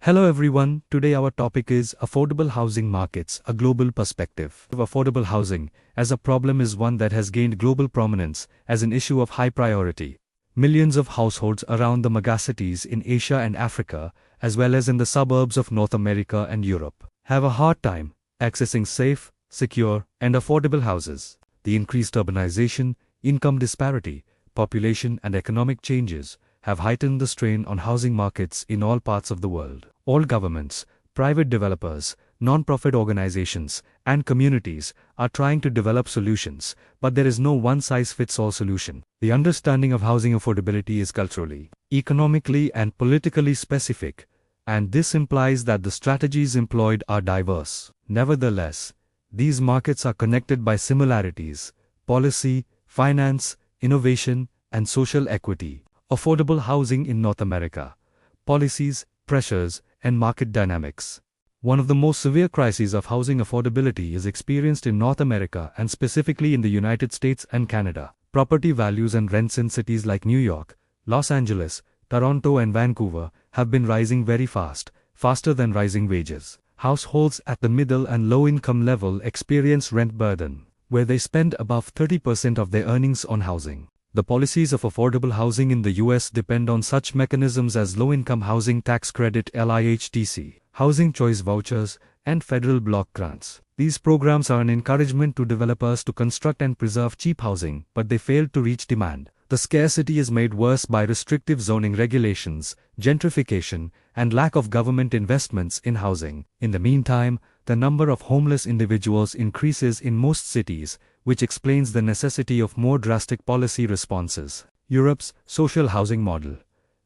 Hello everyone, today our topic is affordable housing markets, a global perspective. Affordable housing as a problem is one that has gained global prominence as an issue of high priority. Millions of households around the megacities in Asia and Africa, as well as in the suburbs of North America and Europe, have a hard time accessing safe, secure, and affordable houses. The increased urbanization, income disparity, population and economic changes have heightened the strain on housing markets in all parts of the world. All governments, private developers, non-profit organizations, and communities are trying to develop solutions, but there is no one-size-fits-all solution. The understanding of housing affordability is culturally, economically, and politically specific, and this implies that the strategies employed are diverse. Nevertheless, these markets are connected by similarities: policy, finance, innovation, and social equity. Affordable housing in North America. Policies, pressures, and market dynamics. One of the most severe crises of housing affordability is experienced in North America and specifically in the United States and Canada. Property values and rents in cities like New York, Los Angeles, Toronto, and Vancouver have been rising very fast, faster than rising wages. Households at the middle and low income level experience rent burden, where they spend above 30% of their earnings on housing. The policies of affordable housing in the U.S. depend on such mechanisms as low-income housing tax credit (LIHTC), housing choice vouchers, and federal block grants. These programs are an encouragement to developers to construct and preserve cheap housing, but they fail to reach demand. The scarcity is made worse by restrictive zoning regulations, gentrification, and lack of government investments in housing. In the meantime, the number of homeless individuals increases in most cities, which explains the necessity of more drastic policy responses. Europe's social housing model.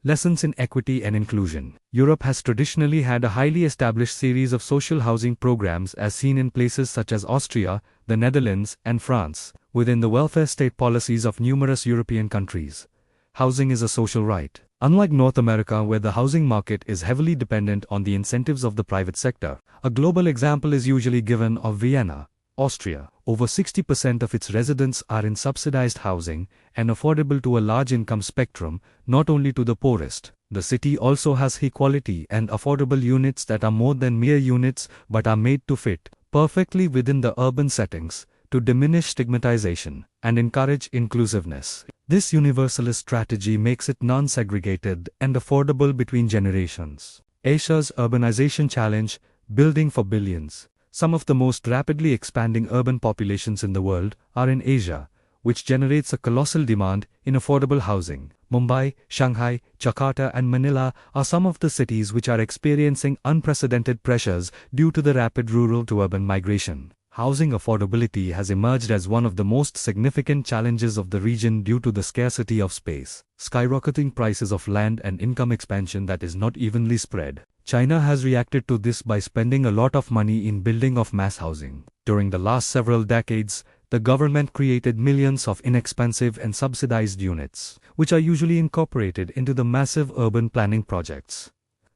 Lessons in equity and inclusion. Europe has traditionally had a highly established series of social housing programs as seen in places such as Austria, the Netherlands, and France. Within the welfare state policies of numerous European countries, housing is a social right. Unlike North America, where the housing market is heavily dependent on the incentives of the private sector, a global example is usually given of Vienna, Austria. Over 60% of its residents are in subsidized housing and affordable to a large income spectrum, not only to the poorest. The city also has high-quality and affordable units that are more than mere units but are made to fit perfectly within the urban settings, to diminish stigmatization and encourage inclusiveness. This universalist strategy makes it non-segregated and affordable between generations. Asia's urbanization challenge, building for billions. Some of the most rapidly expanding urban populations in the world are in Asia, which generates a colossal demand in affordable housing. Mumbai, Shanghai, Jakarta, and Manila are some of the cities which are experiencing unprecedented pressures due to the rapid rural to urban migration. Housing affordability has emerged as one of the most significant challenges of the region due to the scarcity of space, skyrocketing prices of land, and income expansion that is not evenly spread. China has reacted to this by spending a lot of money in building of mass housing. During the last several decades, the government created millions of inexpensive and subsidized units, which are usually incorporated into the massive urban planning projects.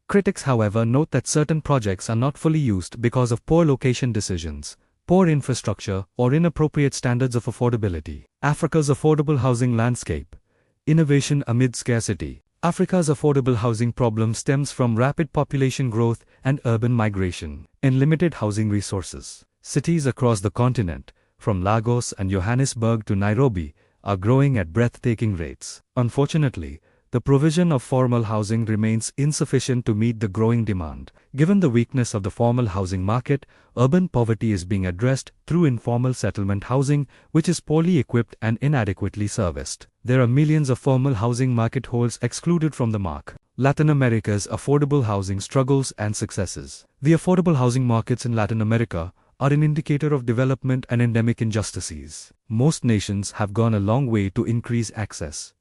Critics, however, note that certain projects are not fully used because of poor location decisions, poor infrastructure, or inappropriate standards of affordability. Africa's affordable housing landscape. Innovation amid scarcity. Africa's affordable housing problem stems from rapid population growth and urban migration, and limited housing resources. Cities across the continent, from Lagos and Johannesburg to Nairobi, are growing at breathtaking rates. Unfortunately, the provision of formal housing remains insufficient to meet the growing demand. Given the weakness of the formal housing market, urban poverty is being addressed through informal settlement housing, which is poorly equipped and inadequately serviced. There are millions of formal housing market holes excluded from the mark. Latin America's affordable housing struggles and successes. The affordable housing markets in Latin America are an indicator of development and endemic injustices. Most nations have gone a long way to increase access,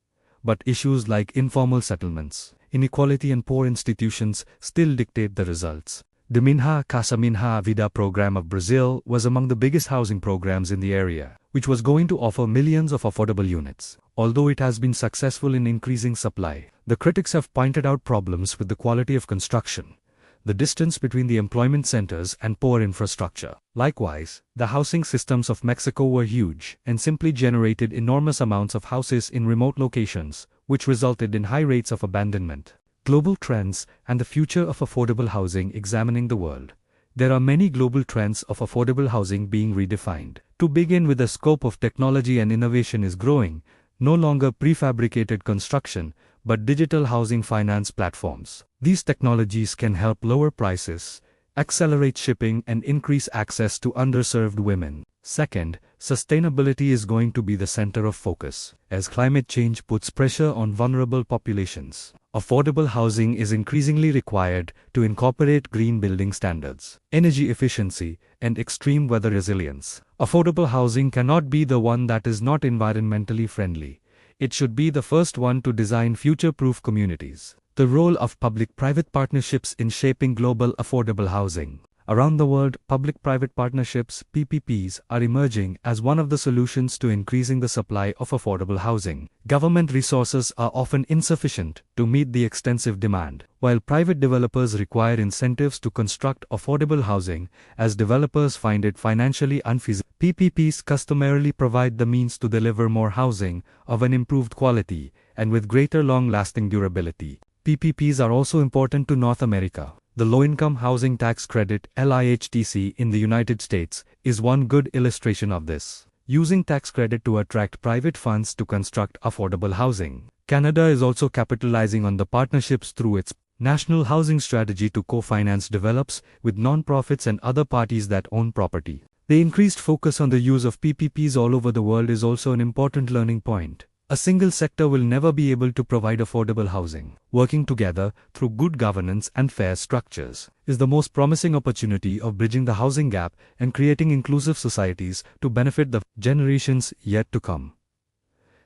but issues like informal settlements, inequality, and poor institutions still dictate the results. The Minha Casa Minha Vida program of Brazil was among the biggest housing programs in the area, which was going to offer millions of affordable units. Although it has been successful in increasing supply, the critics have pointed out problems with the quality of construction, the distance between the employment centers, and poor infrastructure. Likewise, the housing systems of Mexico were huge and simply generated enormous amounts of houses in remote locations, which resulted in high rates of abandonment. Global trends and the future of affordable housing examining the world. There are many global trends of affordable housing being redefined. To begin with, the scope of technology and innovation is growing, no longer prefabricated construction, but digital housing finance platforms. These technologies can help lower prices, accelerate shipping, and increase access to underserved women. Second, sustainability is going to be the center of focus. As climate change puts pressure on vulnerable populations, affordable housing is increasingly required to incorporate green building standards, energy efficiency, and extreme weather resilience. Affordable housing cannot be the one that is not environmentally friendly. It should be the first one to design future-proof communities. The role of public-private partnerships in shaping global affordable housing. Around the world, public-private partnerships (PPPs) are emerging as one of the solutions to increasing the supply of affordable housing. Government resources are often insufficient to meet the extensive demand, while private developers require incentives to construct affordable housing, as developers find it financially unfeasible. PPPs customarily provide the means to deliver more housing of an improved quality and with greater long-lasting durability. PPPs are also important to North America. The Low-Income Housing Tax Credit (LIHTC) in the United States is one good illustration of this, using tax credit to attract private funds to construct affordable housing. Canada is also capitalizing on the partnerships through its National Housing Strategy to co-finance develops with non-profits and other parties that own property. The increased focus on the use of PPPs all over the world is also an important learning point. A single sector will never be able to provide affordable housing. Working together, through good governance and fair structures, is the most promising opportunity of bridging the housing gap and creating inclusive societies to benefit the generations yet to come.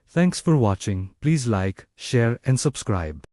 Thanks for watching. Please like, share, and subscribe.